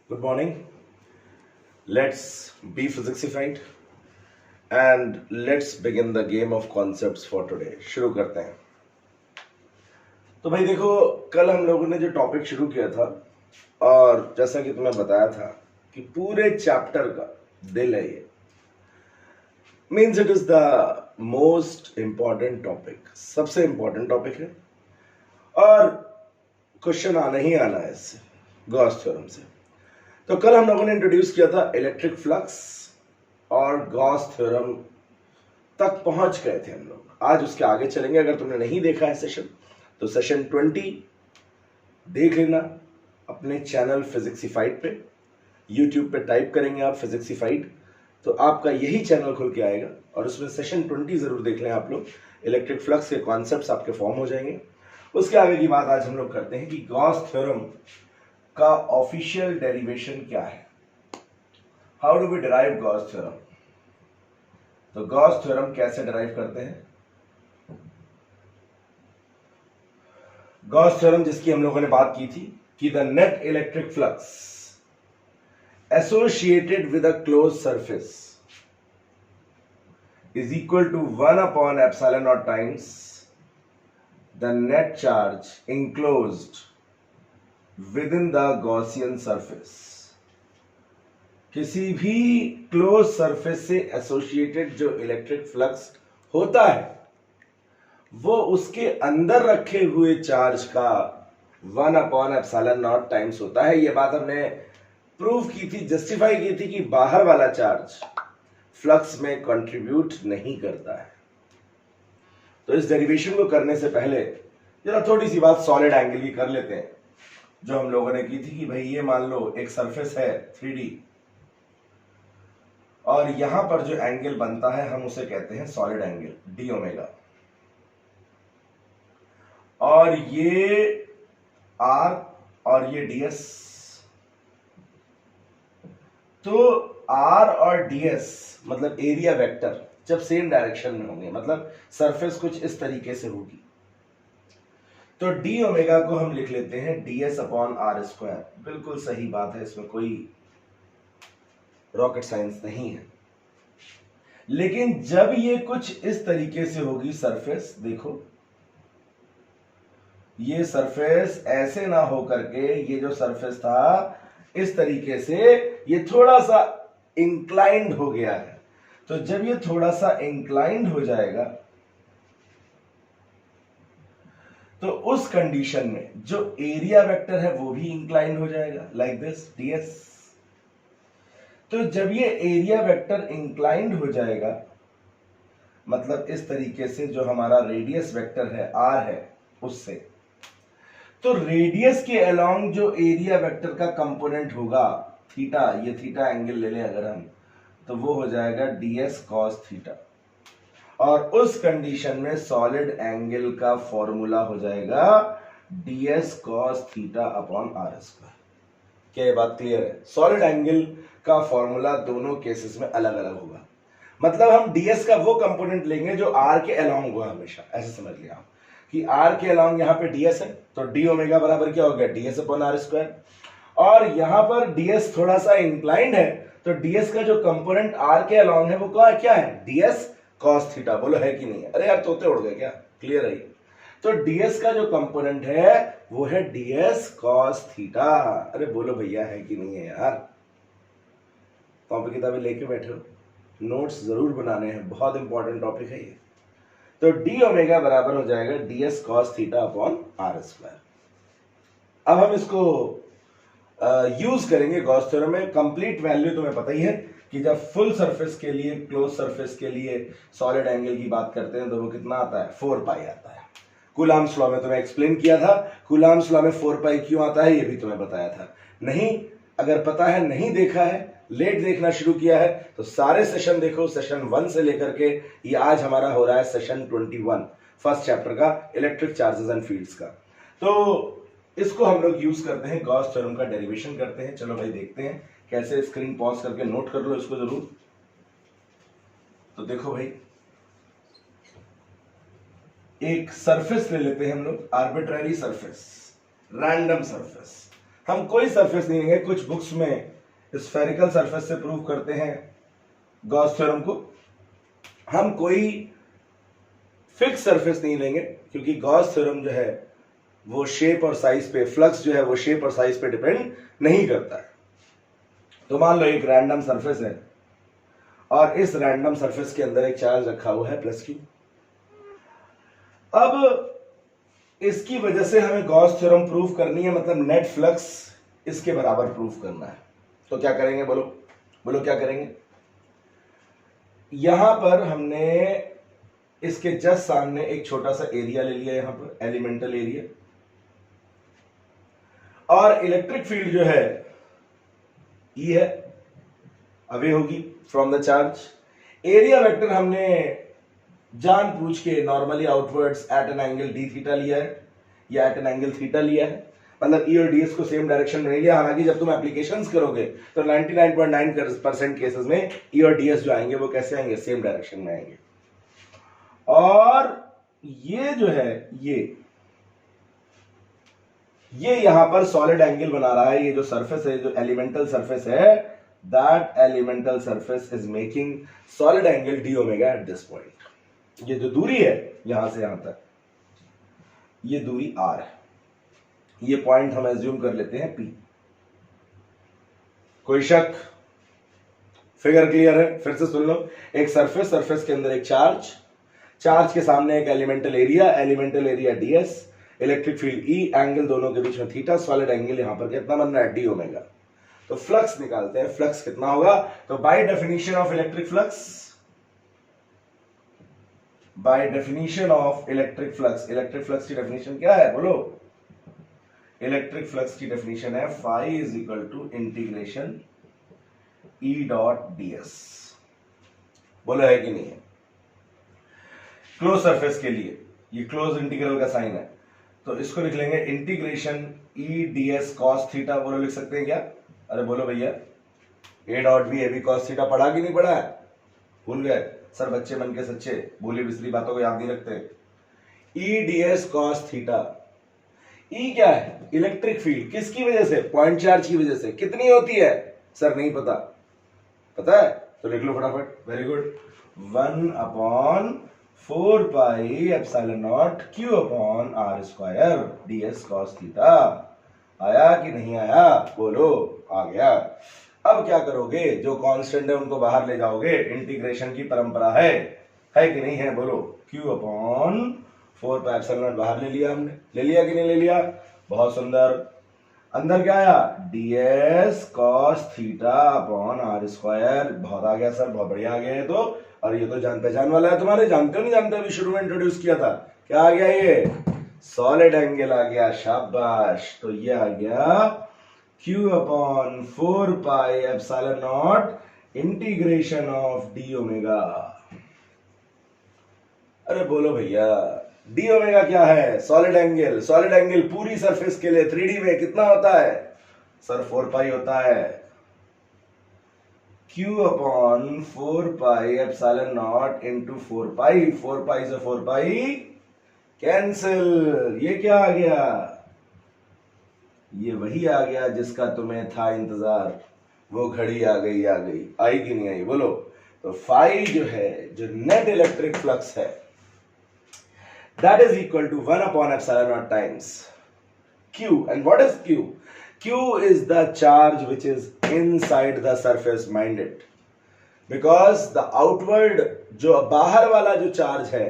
Good morning. Let's be physixified and let's begin the game of concepts for today. शुरू करते हैं। तो भाई देखो, कल हम लोगों ने जो टॉपिक शुरू किया था और जैसा कि तुम्हें बताया था कि पूरे चैप्टर का दिल है ये, means it is the most important topic, सबसे इंपॉर्टेंट टॉपिक है और क्वेश्चन आना ही आना है इससे, गॉस थ्योरम से। तो कल हम लोगों ने इंट्रोड्यूस किया था इलेक्ट्रिक फ्लक्स और गॉस थ्योरम तक पहुंच गए थे हम लोग। आज उसके आगे चलेंगे। अगर तुमने नहीं देखा है सेशन तो सेशन 20 देख लेना अपने चैनल फिजिक्सिफाइड पे। यूट्यूब पे टाइप करेंगे आप फिजिक्सिफाइड तो आपका यही चैनल खुल के आएगा और उसमें सेशन 20 जरूर देख लें आप लोग। इलेक्ट्रिक फ्लक्स के कॉन्सेप्ट्स आपके फॉर्म हो जाएंगे। उसके आगे की बात आज हम लोग करते हैं कि गॉस थ्योरम का ऑफिशियल डेरिवेशन क्या है। How do we derive Gauss theorem? तो गॉस थ्योरम कैसे डिराइव करते हैं? गॉस थ्योरम जिसकी हम लोगों ने बात की थी कि the net electric flux associated with a close surface is equal to 1 upon epsilon naught times the net charge enclosed within the Gaussian surface। किसी भी क्लोज सरफेस से एसोसिएटेड जो इलेक्ट्रिक फ्लक्स होता है वो उसके अंदर रखे हुए चार्ज का 1 upon epsilon naught टाइम्स होता है। ये बात हमने प्रूव की थी, जस्टिफाई की थी कि बाहर वाला चार्ज फ्लक्स में कंट्रीब्यूट नहीं करता है। तो इस डेरिवेशन को करने से पहले जरा थोड़ी सी बात सॉलिड एंगल की कर लेते हैं जो हम लोगों ने की थी कि भाई ये मान लो एक सरफेस है 3D और यहां पर जो एंगल बनता है हम उसे कहते हैं सॉलिड एंगल डी ओमेगा, और ये आर और ये डीएस। तो आर और डीएस मतलब एरिया वेक्टर जब सेम डायरेक्शन में होंगे, मतलब सरफेस कुछ इस तरीके से होगी, तो डी ओमेगा को हम लिख लेते हैं डीएस अपॉन आर स्क्वायर। बिल्कुल सही बात है, इसमें कोई रॉकेट साइंस नहीं है। लेकिन जब ये कुछ इस तरीके से होगी सरफेस, देखो ये सरफेस ऐसे ना हो करके ये जो सरफेस था इस तरीके से ये थोड़ा सा इंक्लाइंड हो गया है। तो जब ये थोड़ा सा इंक्लाइंड हो जाएगा तो उस कंडीशन में जो एरिया वेक्टर है वो भी इंक्लाइंड हो जाएगा लाइक दिस डीएस। तो जब ये एरिया वेक्टर इंक्लाइंड हो जाएगा मतलब इस तरीके से जो हमारा रेडियस वेक्टर है आर है उससे, तो रेडियस के अलोंग जो एरिया वेक्टर का कंपोनेंट होगा थीटा, ये थीटा एंगल ले लें अगर हम, तो वो हो जाएगा ds cos थीटा। और उस कंडीशन में सॉलिड एंगल का फॉर्मूला हो जाएगा ds cos theta upon r square. क्या ये बात क्लियर है? सॉलिड एंगल का फॉर्मूला दोनों केसेस में अलग अलग होगा। मतलब हम ds का वो कंपोनेंट लेंगे जो r के अलोंग होगा हमेशा, ऐसे समझ लिया आप कि r के अलोंग यहाँ पे ds है तो d ओमेगा बराबर क्या हो गया ds अपॉन आर स्क्वायर। और यहां पर ds थोड़ा सा इंक्लाइंड है तो ds का जो कंपोनेंट r के अलोंग है वो क्या है ds cos थीटा। बोलो है कि नहीं है? अरे यार तोते उड़ गए क्या? क्लियर है? तो ds का जो कंपोनेंट है वो है ds cos थीटा। अरे बोलो भैया है कि नहीं है यार? कॉपी किताबें लेके बैठे हो, नोट्स जरूर बनाने हैं, बहुत इंपॉर्टेंट टॉपिक है ये। तो डी ओमेगा बराबर हो जाएगा ds cos theta upon r square. अब हम इसको यूज करेंगे गॉस थ्योरम में। कंप्लीट वैल्यू तुम्हें पता ही है कि जब फुल सरफेस के लिए, क्लोज सरफेस के लिए सॉलिड एंगल की बात करते हैं तो वो कितना आता है? 4 पाई आता है। कूलाम्स लॉ में तुम्हें एक्सप्लेन किया था, कूलाम्स लॉ में 4 पाई क्यों आता है ये भी तुम्हें बताया था। नहीं अगर पता है, नहीं देखा है, लेट देखना शुरू किया है तो सारे सेशन देखो, सेशन 1 से लेकर के ये आज हमारा हो रहा है सेशन 21 फर्स्ट चैप्टर का इलेक्ट्रिक चार्जेस एंड फील्ड्स का। तो इसको हम लोग यूज करते हैं, गॉस थ्योरम का डेरिवेशन करते हैं। चलो भाई देखते हैं कैसे। स्क्रीन पॉज करके नोट कर लो इसको जरूर। तो देखो भाई, एक सरफेस ले लेते हैं हम लोग, आर्बिट्ररी सरफेस, रैंडम सरफेस। हम कोई सरफेस नहीं लेंगे, कुछ बुक्स में स्फेरिकल सरफेस से प्रूव करते हैं गॉस थ्योरम को, हम कोई फिक्स सरफेस नहीं लेंगे क्योंकि गॉस थ्योरम जो है वो शेप और साइज पे, फ्लक्स जो है वो शेप और साइज पे डिपेंड नहीं करता है। तो मान लो एक रैंडम सरफेस है और इस रैंडम सरफेस के अंदर एक चार्ज रखा हुआ है +q। अब इसकी वजह से हमें गॉस थ्योरम प्रूव करनी है, मतलब नेट फ्लक्स इसके बराबर प्रूव करना है। तो क्या करेंगे, बोलो बोलो क्या करेंगे। यहां पर हमने इसके जस्ट सामने एक छोटा सा एरिया ले लिया, यहां पर एलिमेंटल एरिया, और इलेक्ट्रिक फील्ड जो है E है, अवे होगी from the charge. Area vector हमने जानबूझ के normally outwards at an angle d theta लिया है या एट एन एंगल थीटा लिया है, मतलब E और ds को सेम डायरेक्शन में नहीं लिया। हालांकि जब तुम एप्लीकेशंस करोगे तो 99.9% केसेस में E और ds जो आएंगे वो कैसे आएंगे, सेम डायरेक्शन में आएंगे। और ये जो है ये यहां पर सॉलिड एंगल बना रहा है। ये जो सरफेस है, जो एलिमेंटल सरफेस है, that elemental surface is making solid angle d omega at this point. ये जो दूरी है यहां से यहां तक, ये दूरी r है। ये पॉइंट हम एज्यूम कर लेते हैं P। कोई शक? फिगर क्लियर है? फिर से सुन लो। एक सरफेस के अंदर एक चार्ज के सामने एक elemental area ds, electric field E, angle दोनों के बीच में थीटा, सॉलिड एंगल यहां पर कितना बन रहा है, d ओमेगा। तो फ्लक्स निकालते हैं, फ्लक्स कितना होगा। तो by definition of electric flux की डेफिनेशन क्या है, बोलो। इलेक्ट्रिक फ्लक्स की डेफिनेशन है phi is equal to integration E dot ds। बोलो है कि नहीं है। क्लोज सरफेस के लिए ये क्लोज इंटीग्रल का साइन है, तो इसको लिख लेंगे integration E ds cos theta. बोलो लिख सकते हैं क्या? अरे बोलो भैया, A dot B AB cos theta पढ़ा कि नहीं पढ़ा है? भूल गए सर, बच्चे मन के सच्चे, भूली बिसरी बातों को याद नहीं रखते। E ds cos theta, E क्या है, इलेक्ट्रिक फील्ड, किसकी वजह से, पॉइंट चार्ज की वजह से। कितनी होती है सर, नहीं पता, पता है तो लिख लो फटाफट, वेरी गुड। 1/4 पाई epsilon naught q upon r square ds cos theta. आया कि नहीं आया, बोलो। आ गया। अब क्या करोगे, जो कांस्टेंट है उनको बाहर ले जाओगे, इंटीग्रेशन की परंपरा है कि नहीं है, बोलो। q upon 4 pi epsilon not बाहर ले लिया हमने, ले लिया कि नहीं ले लिया, बहुत सुंदर। अंदर क्या आया, ds cos theta upon r square. बहुत आ गया सर, बहुत बढ़िया आ गया है। तो और ये तो जान पहचान वाला है तुम्हारे, जानते हो नहीं जानते, अभी शुरू में इंट्रोड्यूस किया था। क्या आ गया, ये सॉलिड एंगल आ गया, शाबाश। तो ये आ गया q upon 4 pi epsilon not integration of d omega. अरे बोलो भैया, d ओमेगा क्या है, सॉलिड एंगल पूरी सरफेस के लिए 3D में कितना होता है सर, 4 पाई होता है। q upon 4 pi epsilon not into 4 पाई, 4 पाई से 4 पाई कैंसिल। ये क्या आ गया, ये वही आ गया जिसका तुम्हें था इंतजार, वो घड़ी आ गई आई कि नहीं आई, बोलो। तो फाई जो है, जो नेट इलेक्ट्रिक फ्लक्स है, that is equal to 1 upon epsilon naught times q. And what is q? Q is the charge which is inside the surface, mind it, because the outward, जो बाहर वाला जो charge है,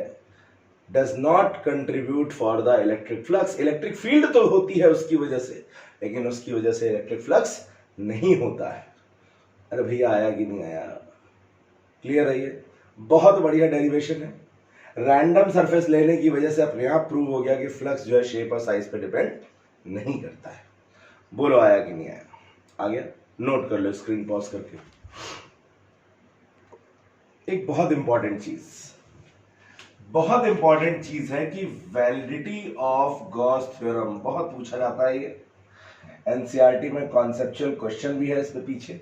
does not contribute for the electric flux. Electric field तो होती है उसकी वजह से, लेकिन उसकी वजह से इलेक्ट्रिक फ्लक्स नहीं होता है। अरे भैया आया कि नहीं आया, क्लियर है? ये बहुत बढ़िया डेरिवेशन है। रैंडम सरफेस लेने की वजह से अपने आप प्रूव हो गया कि फ्लक्स जो है शेप और साइज पे डिपेंड नहीं करता है। बोलो आया कि नहीं आया? आ गया? नोट कर लो स्क्रीन पॉज करके। एक बहुत इंपॉर्टेंट चीज है कि वैलिडिटी ऑफ गॉस थ्योरम, बहुत पूछा जाता है ये, एनसीईआरटी में कॉन्सेप्चुअल क्वेश्चन भी है इसके पीछे,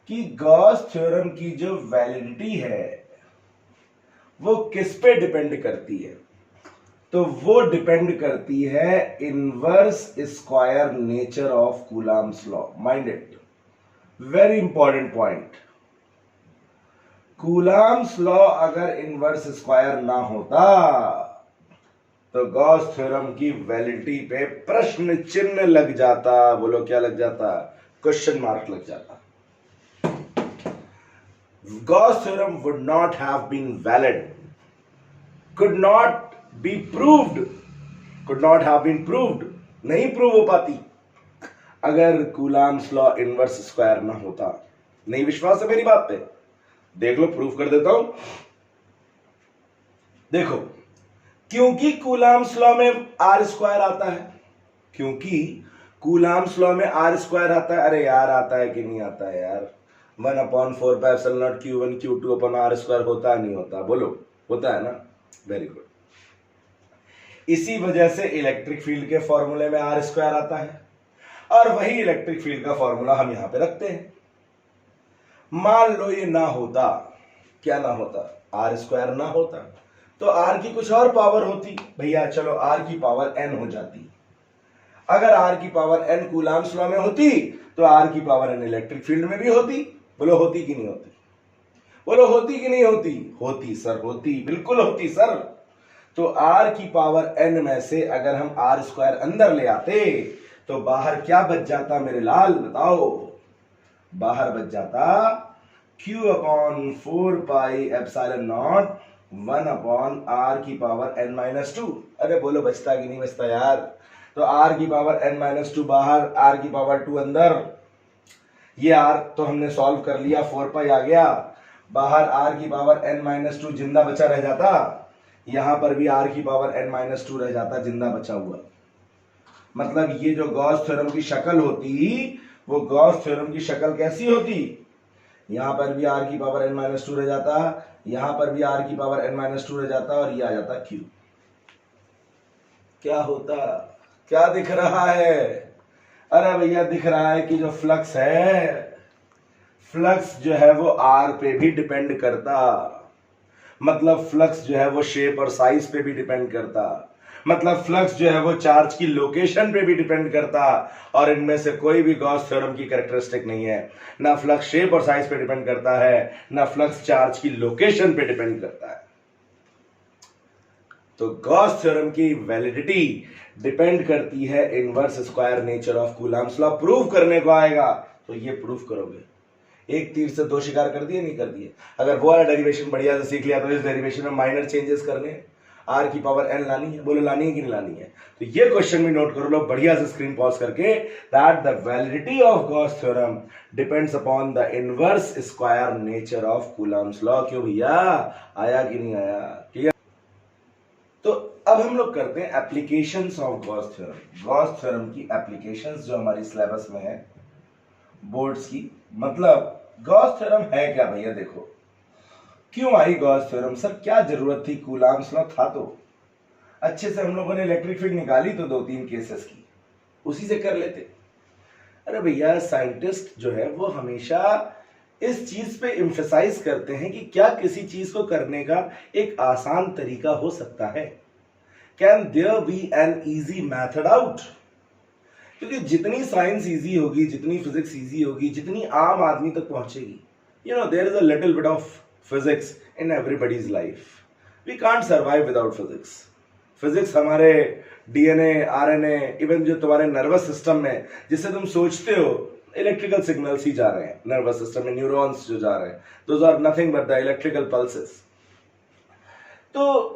कि गॉस थ्योरम की जो वैलिडिटी है वो किस पे डिपेंड करती है। तो वो डिपेंड करती है inverse square nature of coulombs law. Mind it, very important point. Coulombs law अगर इनवर्स स्क्वायर ना होता तो गॉस थ्योरम की वैलिडिटी पे प्रश्न चिन्ह लग जाता। बोलो क्या लग जाता? क्वेश्चन मार्क लग जाता। Gauss theorem would not have been valid, could not be proved, could not have been proved, नहीं प्रूव हो पाती अगर कूलाम्स लॉ इनवर्स स्क्वायर ना होता। नहीं विश्वास है मेरी बात पे? देख लो, प्रूफ कर देता हूं। देखो, क्योंकि कूलाम्स लॉ में आर स्क्वायर आता है, क्योंकि कूलाम्स लॉ में आर स्क्वायर आता है। अरे यार, आता है कि नहीं आता है यार? 1/4πε0 Q1 Q2 upon are square होता है नहीं होता? बोलो, होता है ना? Very good. इसी वजह से इलेक्ट्रिक फील्ड के फॉर्मूले में आर स्क्वायर आता है, और वही इलेक्ट्रिक फील्ड का फॉर्मूला हम यहां पे रखते हैं। मान लो ये ना होता, क्या ना होता? आर स्क्वायर ना होता तो आर की कुछ और पावर होती भैया। चलो, आर की पावर एन हो जाती। अगर आर की पावर एन कूलाम्स लॉ में होती तो आर की पावर एन इलेक्ट्रिक फील्ड में भी होती। बोलो होती कि नहीं होती? बोलो होती कि नहीं होती? होती सर, होती, बिल्कुल होती सर। तो आर की पावर एन में से अगर हम आर स्क्वायर अंदर ले आते तो बाहर क्या बच जाता मेरे लाल? बताओ। बाहर बच जाता Q/4πε0 1/r की पावर n-2। अरे बोलो बचता कि नहीं बचता यार? तो r की पावर n-2 बाहर, r की पावर 2 अंदर। ये r तो हमने सॉल्व कर लिया, 4π आ गया बाहर, r की पावर n-2 जिंदा बचा रह जाता। यहां पर भी r की पावर n-2 रह जाता जिंदा बचा हुआ। मतलब ये जो गॉस थ्योरम की शक्ल होती, वो गॉस थ्योरम की शक्ल कैसी होती? यहां पर भी r की पावर n-2 रह जाता, यहां पर भी r की पावर n-2 रह जाता, और ये आ जाता q। क्या होता? क्या दिख रहा है? अरे भैया, दिख रहा है कि जो फ्लक्स है, फ्लक्स जो है वो r पे भी डिपेंड करता। मतलब फ्लक्स जो है वो शेप और साइज पे भी डिपेंड करता। मतलब फ्लक्स जो है वो चार्ज की लोकेशन पे भी डिपेंड करता। और इनमें से कोई भी गॉस थ्योरम की कैरेक्टरिस्टिक नहीं है। ना फ्लक्स शेप और साइज पे डिपेंड करता है, ना फ्लक्स चार्ज की लोकेशन पे डिपेंड करता है। तो गॉस थ्योरम की वैलिडिटी डिपेंड करती है inverse square nature of Coulomb's law. Proof करने को आएगा तो ये प्रूफ करोगे। एक तीर से दो शिकार कर दिए, नहीं कर दिए? अगर वो वाला डेरिवेशन बढ़िया से सीख लिया तो इस डेरिवेशन में माइनर चेंजेस करने, आर की पावर एन लानी है। बोलो लानी है कि नहीं लानी है? तो ये क्वेश्चन भी नोट कर लो बढ़िया से स्क्रीन पॉज करके, that the validity of Gauss theorem depends upon the inverse square nature of Coulomb's law. क्यों भैया, आया कि नहीं आया? क्लियर? तो अब हम लोग करते हैं applications of Gauss theorem. Gauss theorem की एप्लीकेशंस जो हमारी सिलेबस में है बोर्ड्स की। मतलब गॉस थ्योरम है क्या भैया? देखो, क्यों आई गॉस थ्योरम? सर क्या जरूरत थी? कूलम्स लॉ था तो अच्छे से हम लोगों ने इलेक्ट्रिक फील्ड निकाली तो 2-3 केसेस की, उसी से कर लेते। अरे भैया, साइंटिस्ट जो है वो हमेशा इस चीज पे एम्फसाइज करते हैं कि क्या किसी चीज को करने का एक आसान तरीका हो सकता है? Can there be an easy method out? क्योंकि जितनी साइंस इजी होगी, जितनी फिजिक्स इजी होगी, जितनी आम आदमी तक पहुंचेगी, there is a little bit of physics in everybody's life. We can't survive without physics. Physics हमारे डीएनए, आरएनए, इवन जो तुम्हारे नर्वस सिस्टम में जिससे तुम सोचते हो, इलेक्ट्रिकल सिग्नल्स ही जा रहे हैं नर्वस सिस्टम में, न्यूरॉन्स जो जा रहे हैं, those are nothing but the electrical pulses. तो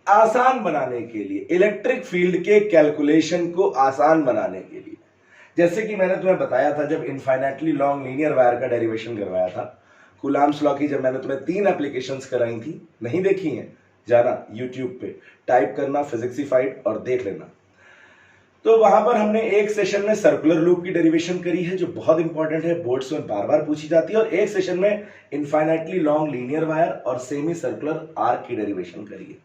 आसान बनाने के लिए, इलेक्ट्रिक फील्ड के कैलकुलेशन को आसान बनाने के लिए, जैसे कि मैंने तुम्हें बताया था जब इनफाइनाइटली लॉन्ग लीनियर वायर का डेरिवेशन करवाया था, कूलम्स लॉ की जब मैंने तुम्हें 3 एप्लीकेशंस कराई थी, नहीं देखी हैं? जाना यूट्यूब पे टाइप करना फिजिक्सिफाइड और देख लेना। तो वहां पर हमने एक सेशन में सर्कुलर लूप की डेरिवेशन करी है जो बहुत इंपॉर्टेंट है, बोर्ड्स में बार बार पूछी जाती है, और एक सेशन में इनफाइनाइटली लॉन्ग लीनियर वायर और सेमी सर्कुलर आर्क की डेरिवेशन करी है,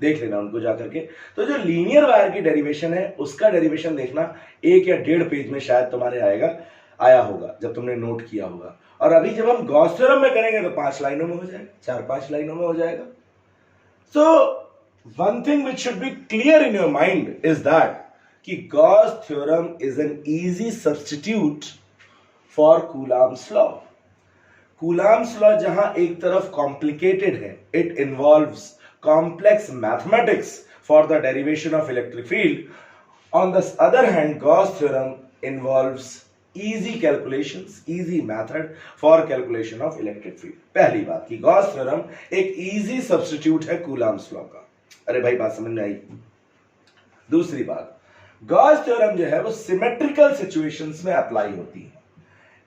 देख लेना उनको जाकर के। तो जो लीनियर वायर की डेरिवेशन है उसका डेरिवेशन देखना, 1 या 1.5 पेज में शायद तुम्हारे आया होगा जब तुमने नोट किया होगा। और अभी जब हम गॉस थ्योरम में करेंगे तो 5 लाइनों में हो जाएगा, 4-5 लाइनों में हो जाएगा। सो one thing which should be clear in your mind is that कि Gauss theorem is an easy substitute for Coulomb's law. Coulomb's law जहां एक तरफ complicated है, it involves complex mathematics for the derivation of electric field. On the other hand, Gauss theorem involves easy calculations, easy method for calculation of electric field. पहली बात कि Gauss theorem एक easy substitute है Coulomb's law का. अरे भाई बात समझ में आई? दूसरी बात, गॉस थ्योरम जो है वो सिमेट्रिकल सिचुएशंस में अप्लाई होती है.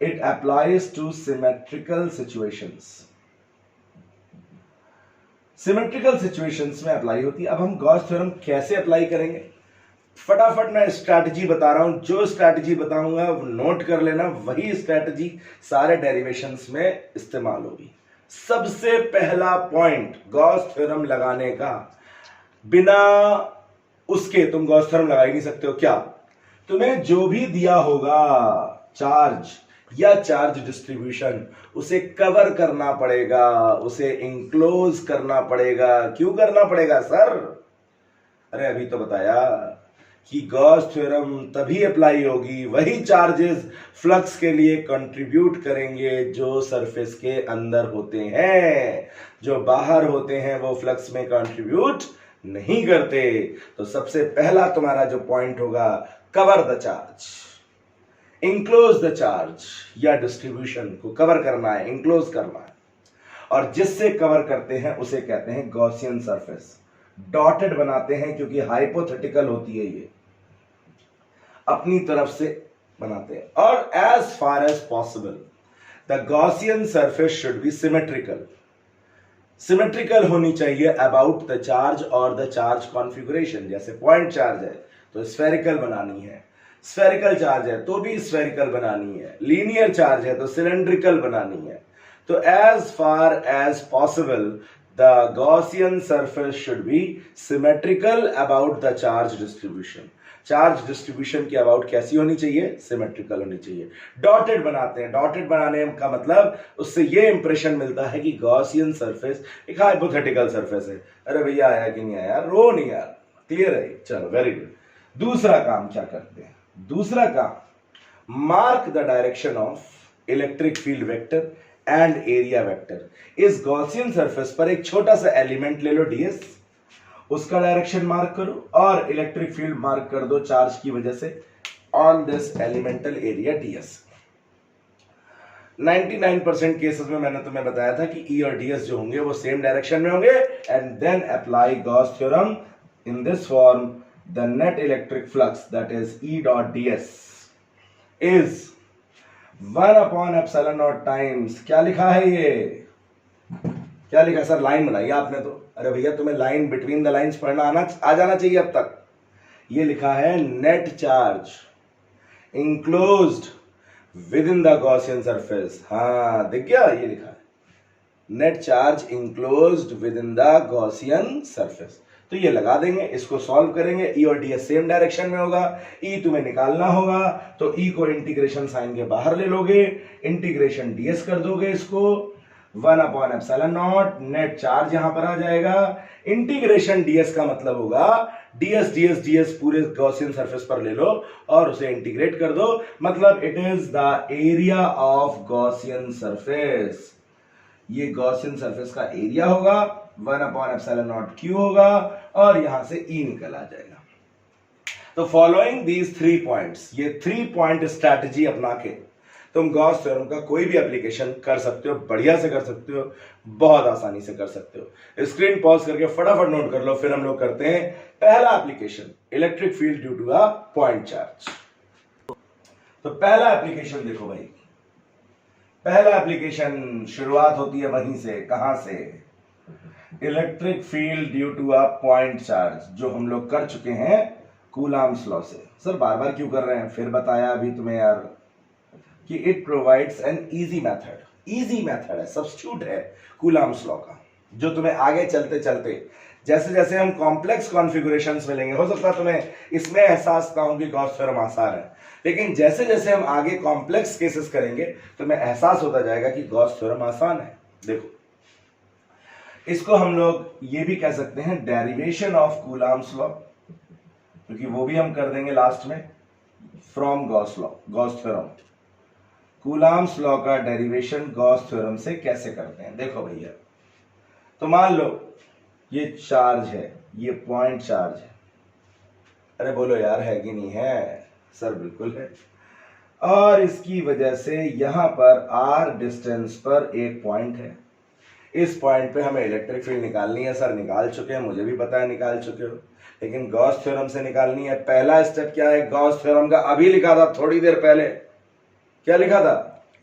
It applies two symmetrical situations. Symmetrical situations में अप्लाई होती है. अब हम गॉस थ्योरम कैसे अप्लाई करेंगे? फटाफट मैं स्ट्रैटेजी बता रहा हूं. जो स्ट्रैटेजी बताऊंगा नोट कर लेना, वही स्ट्रैटेजी सारे डेरिवेशंस में इस्तेमाल होगी. सबसे पहला पॉइंट गॉस थ्योरम लगाने का, बिना उसके तुम गॉस थ्योरम लगा ही नहीं सकते हो. क्या? तुम्हें जो भी दिया होगा चार्ज या चार्ज डिस्ट्रीब्यूशन, उसे कवर करना पड़ेगा, उसे इंक्लोज करना पड़ेगा. क्यों करना पड़ेगा सर? अरे अभी तो बताया कि गॉस थ्योरम तभी अप्लाई होगी, वही चार्जेस फ्लक्स के लिए कंट्रीब्यूट करेंगे जो सरफेस के अंदर होते हैं. जो बाहर होते हैं वो फ्लक्स में कंट्रीब्यूट नहीं करते. तो सबसे पहला तुम्हारा जो पॉइंट होगा, cover the charge, enclose the charge. या डिस्ट्रीब्यूशन को कवर करना है, इंक्लोज करना है. और जिससे कवर करते हैं उसे कहते हैं गॉसियन सरफेस. डॉटेड बनाते हैं क्योंकि हाइपोथेटिकल होती है, ये अपनी तरफ से बनाते हैं. और as far as possible the Gaussian surface should be symmetrical. Symmetrical होनी चाहिए अबाउट द चार्ज और द चार्ज कॉन्फ़िगरेशन. जैसे पॉइंट चार्ज है तो स्फेरिकल बनानी है, स्फेरिकल चार्ज है तो भी स्फेरिकल बनानी है, लीनियर चार्ज है तो सिलेंड्रिकल बनानी है. तो as far as possible the Gaussian surface should be symmetrical about the charge distribution. Charge distribution की अबाउट कैसी होनी चाहिए? सिमेट्रिकल होनी चाहिए. डॉटेड बनाते हैं. डॉटेड बनाने का मतलब उससे ये इंप्रेशन मिलता है कि गॉसियन सरफेस एक हाइपोथेटिकल सरफेस है. अरे भैया आया कि नहीं आया? रो नहीं यार. क्लियर है? चलो वेरी गुड. दूसरा काम क्या करते हैं? दूसरा काम, mark the direction of electric field vector and area vector. इस गॉसियन सरफेस पर एक छोटा सा एलिमेंट ले लो ds, उसका डायरेक्शन मार्क करो और इलेक्ट्रिक फील्ड मार्क कर दो चार्ज की वजह से on this elemental area ds. 99% cases में मैंने तुम्हें बताया था कि E और ds जो होंगे वो सेम डायरेक्शन में होंगे. And then apply Gauss theorem in this form. The net electric flux that is E dot ds is 1/ε0 times. क्या लिखा है ये? क्या लिखा सर? लाइन बनाई आपने तो. अरे भैया तुम्हें लाइन बिटवीन द लाइंस पढ़ना आ जाना चाहिए अब तक. ये लिखा है net charge enclosed with in the Gaussian surface. हाँ दिख गया? ये लिखा है net charge enclosed with in the Gaussian surface. तो ये लगा देंगे, इसको सॉल्व करेंगे. E और ds सेम डायरेक्शन में होगा. E तुम्हें निकालना होगा तो E को इंटीग्रेशन साइन के बाहर ले लोगे, इंटीग्रेशन ds कर दोगे. इसको 1/ε0 नेट चार्ज यहां पर आ जाएगा. इंटीग्रेशन ds का मतलब होगा ds पूरे गॉसियन सरफेस पर ले लो और उसे इंटीग्रेट कर दो. मतलब it is the area of Gaussian surface. ये गॉसियन सरफेस का एरिया होगा, 1/ε0 q होगा और यहां से E निकल आ जाएगा. तो फॉलोइंग दीज 3 पॉइंट्स, ये 3 पॉइंट स्ट्रैटेजी अपना के तुम गॉस थ्योरम का कोई भी एप्लीकेशन कर सकते हो. बढ़िया से कर सकते हो, बहुत आसानी से कर सकते हो. स्क्रीन पॉज करके फटाफट नोट कर लो. फिर हम लोग करते हैं पहला application, electric field due to a point charge. तो पहला एप्लीकेशन देखो भाई. पहला एप्लीकेशन शुरुआत होती है वहीं से. कहां से? Electric field due to a point charge, जो हम लोग कर चुके हैं कूलम्ब्स लॉ से. सर बार बार क्यों कर रहे हैं? फिर बताया अभी तुम्हें यार कि it provides N easy method. Easy method है, सब्स्टिट्यूट है कूलम्ब्स लॉ का, जो तुम्हें आगे चलते चलते जैसे जैसे हम कॉम्प्लेक्स कॉन्फ़िगरेशंस में लेंगे, हो सकता है तुम्हें इसमें एहसास ना हो कि गॉस थ्योरम आसान है, लेकिन जैसे जैसे हम आगे कॉम्प्लेक्स केसेस करेंगे तुम्हें एहसास होता जाएगा कि गॉस थ्योरम आसान है. देखो इसको हम लोग ये भी कह सकते हैं डेरिवेशन ऑफ कूलाम्स लॉ, क्योंकि वो भी हम कर देंगे लास्ट में from Gauss law, Gauss theorem. Coulombs law का डेरिवेशन गॉस थ्योरम से कैसे करते हैं, देखो भैया। तो मान लो ये चार्ज है, ये पॉइंट चार्ज है। अरे बोलो यार, है कि नहीं है? सर बिल्कुल है। और इसकी वजह से यहां पर r डिस्टेंस पर एक पॉइंट है। इस पॉइंट पे हमें इलेक्ट्रिक फील्ड निकालनी है। सर निकाल चुके हैं, मुझे भी पता है निकाल चुके हो, लेकिन गॉस थ्योरम से निकालनी है। पहला स्टेप क्या है गॉस थ्योरम का? अभी लिखा था थोड़ी देर पहले। क्या लिखा था?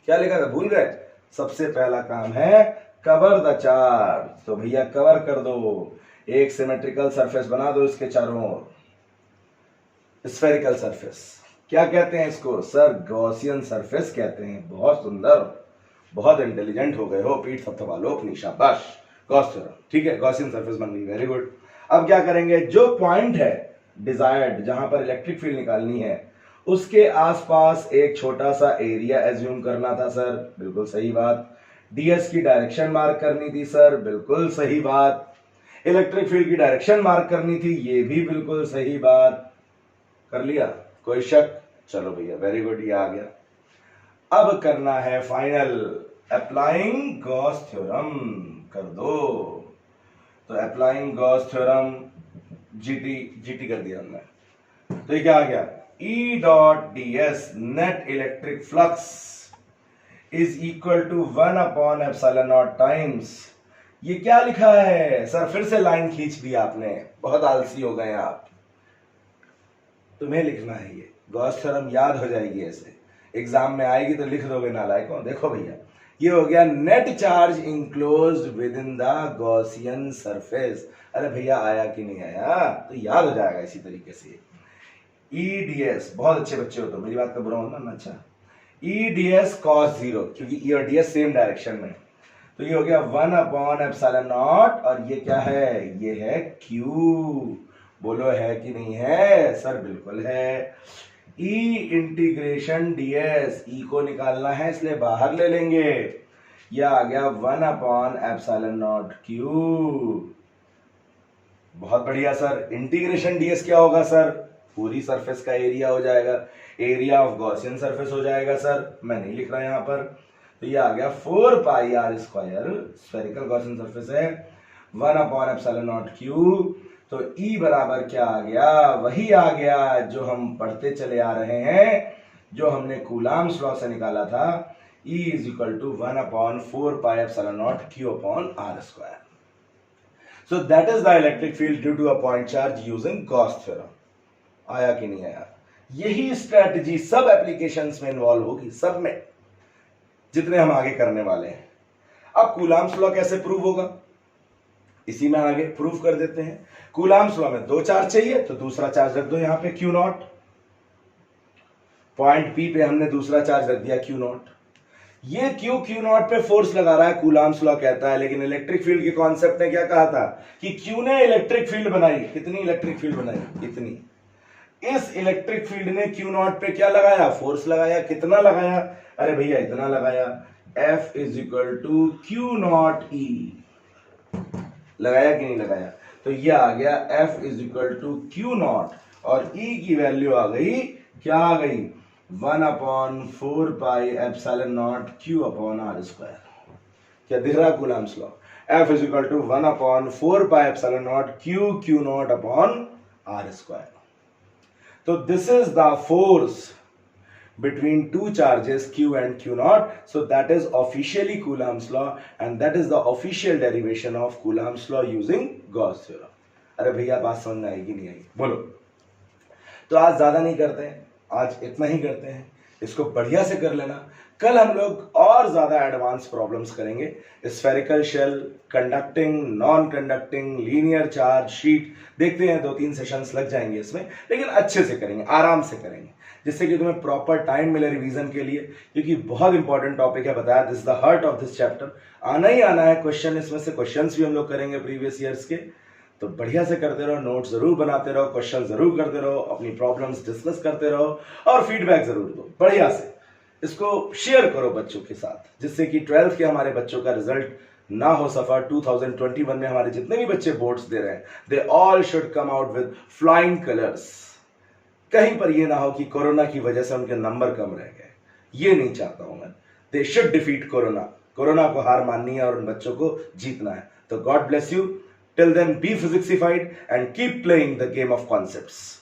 क्या लिखा था? भूल गए? सबसे पहला काम है कवर द चार्ज। तो भैया कवर कर दो, एक सिमेट्रिकल सरफेस बना दो इसके चारों ओर, स्फेरिकल सरफेस। क्या कहते हैं इसको? सर गॉसियन सरफेस कहते हैं। बहुत सुंदर, बहुत इंटेलिजेंट हो गए हो, पीठ थपथपा लो अपनी, शाबाश। गॉस थ्योरम, ठीक है, गॉसियन सरफेस बन गई, वेरी गुड। अब क्या करेंगे, जो पॉइंट है डिजायर्ड, जहां पर इलेक्ट्रिक फील्ड निकालनी है, उसके आसपास एक छोटा सा एरिया एज्यूम करना था। सर बिल्कुल सही बात। डीएस की डायरेक्शन मार्क करनी थी। सर बिल्कुल सही बात। इलेक्ट्रिक फील्ड की डायरेक्शन मार्क करनी थी, ये भी बिल्कुल सही बात। कर लिया? कोई शक? चलो भैया वेरी गुड, ये आ गया। अब करना है फाइनल अप्लाइंग गॉस थ्योरम। कर दो। तो अप्लाइंग गॉस थ्योरम, जीटी कर दिया हमने। तो ये क्या आ गया? E dot ds net electric flux is equal to 1 upon epsilon naught times. ये क्या लिखा है? सर फिर से लाइन खींच दी आपने, बहुत आलसी हो गए आप। तुम्हें लिखना है ये गॉस थ्योरम, याद हो जाएगी ऐसे, एग्जाम में आएगी तो लिख दोगे नालायकों। देखो भैया, ये हो गया net charge enclosed with in the Gaussian surface. अरे भैया आया कि नहीं आया? तो याद हो जाएगा इसी तरीके से। EDS, बहुत अच्छे बच्चे हो तो, मेरी बात का बुरा मत मानना। अच्छा, EDS cos 0, क्योंकि E और DS सेम डायरेक्शन में। तो ये हो गया 1 अपॉन एप्सिलॉन नॉट, और ये क्या है? ये है Q। बोलो है कि नहीं है? सर बिल्कुल है। E इंटीग्रेशन DS, E को निकालना है इसलिए बाहर ले लेंगे। यह आ गया 1 अपॉन एप्सिलॉन नॉट Q। बहुत बढ़िया सर। इंटीग्रेशन DS क्या होगा सर? पूरी सरफेस का एरिया हो जाएगा, एरिया ऑफ गॉसियन सरफेस हो जाएगा। सर मैं नहीं लिख रहा यहां पर। तो ये आ गया 4 पाई r square, spherical Gaussian surface है, 1 अपॉन एप्सिलॉन नॉट Q। तो E बराबर क्या आ गया? वही आ गया जो हम पढ़ते चले आ रहे हैं, जो हमने कूलाम्स लॉ से निकाला था। E is equal to 1 upon 4 pi epsilon naught Q upon r square. So that is the electric field due to a point charge using Gauss theorem. आया कि नहीं आया? यही स्ट्रेटजी सब एप्लीकेशंस में इन्वॉल्व होगी, सब में, जितने हम आगे करने वाले हैं। अब कूलाम्स लॉ कैसे प्रूव होगा, इसी में आगे प्रूव कर देते हैं। कूलाम्स लॉ में 2 चार्ज चाहिए, तो दूसरा चार्ज रख दो यहां पे Q नॉट। पॉइंट P पे हमने दूसरा चार्ज रख दिया Q नॉट। ये Q नॉट पे फोर्स लगा रहा है, कूलाम्स लॉ कहता है। लेकिन इलेक्ट्रिक फील्ड के कॉन्सेप्ट ने क्या कहा था कि Q ने इलेक्ट्रिक फील्ड बनाई। कितनी इलेक्ट्रिक फील्ड बनाई? इतनी। इस इलेक्ट्रिक फील्ड ने Q नॉट पे क्या लगाया? फोर्स लगाया। कितना लगाया? अरे भैया इतना लगाया, F is equal to Q naught E। लगाया कि नहीं लगाया? तो ये आ गया F is equal to Q naught, और E की वैल्यू आ गई, क्या आ गई? 1 upon 4 pi epsilon naught Q upon r square. क्या दिख रहा Coulomb's law? F is equal to 1 upon 4 pi epsilon naught Q naught upon r square. तो this is the force between two charges Q and Q naught. So that is officially Coulomb's law, and that is the official derivation of Coulomb's law using Gauss theorem. अरे भैया बात समझ में आएगी नहीं आएगी? बोलो। तो आज ज्यादा नहीं करते हैं, आज इतना ही करते हैं, इसको बढ़िया से कर लेना। कल हम लोग और ज्यादा एडवांस प्रॉब्लम्स करेंगे, spherical shell, conducting, non conducting, linear charge sheet. देखते हैं 2-3 सेशंस लग जाएंगे इसमें, लेकिन अच्छे से करेंगे, आराम से करेंगे, जिससे कि तुम्हें प्रॉपर टाइम मिले रिवीजन के लिए, क्योंकि बहुत इंपॉर्टेंट टॉपिक है। बताया this the heart of this chapter. आना ही आना है क्वेश्चन, इसमें से क्वेश्चंस भी हम लोग करेंगे प्रीवियस ईयर्स के। तो बढ़िया से करते रहो, नोट जरूर बनाते रहो, क्वेश्चन जरूर करते रहो, अपनी प्रॉब्लम्स डिस्कस करते रहो, और फीडबैक जरूर दो बढ़िया से। इसको शेयर करो बच्चों के साथ, जिससे कि 12th के हमारे बच्चों का रिजल्ट ना हो सफर 2021 में हमारे जितने भी बच्चे बोर्ड्स दे रहे हैं, they all should come out with flying colours. कहीं पर ये ना हो कि कोरोना की वजह से उनके नंबर कम रह गए, ये नहीं चाहता हूं मैं। They should defeat corona, corona को हार माननी है और उन बच्चों को जीतना है। तो God bless you, till then be physicsified and keep playing the game of concepts.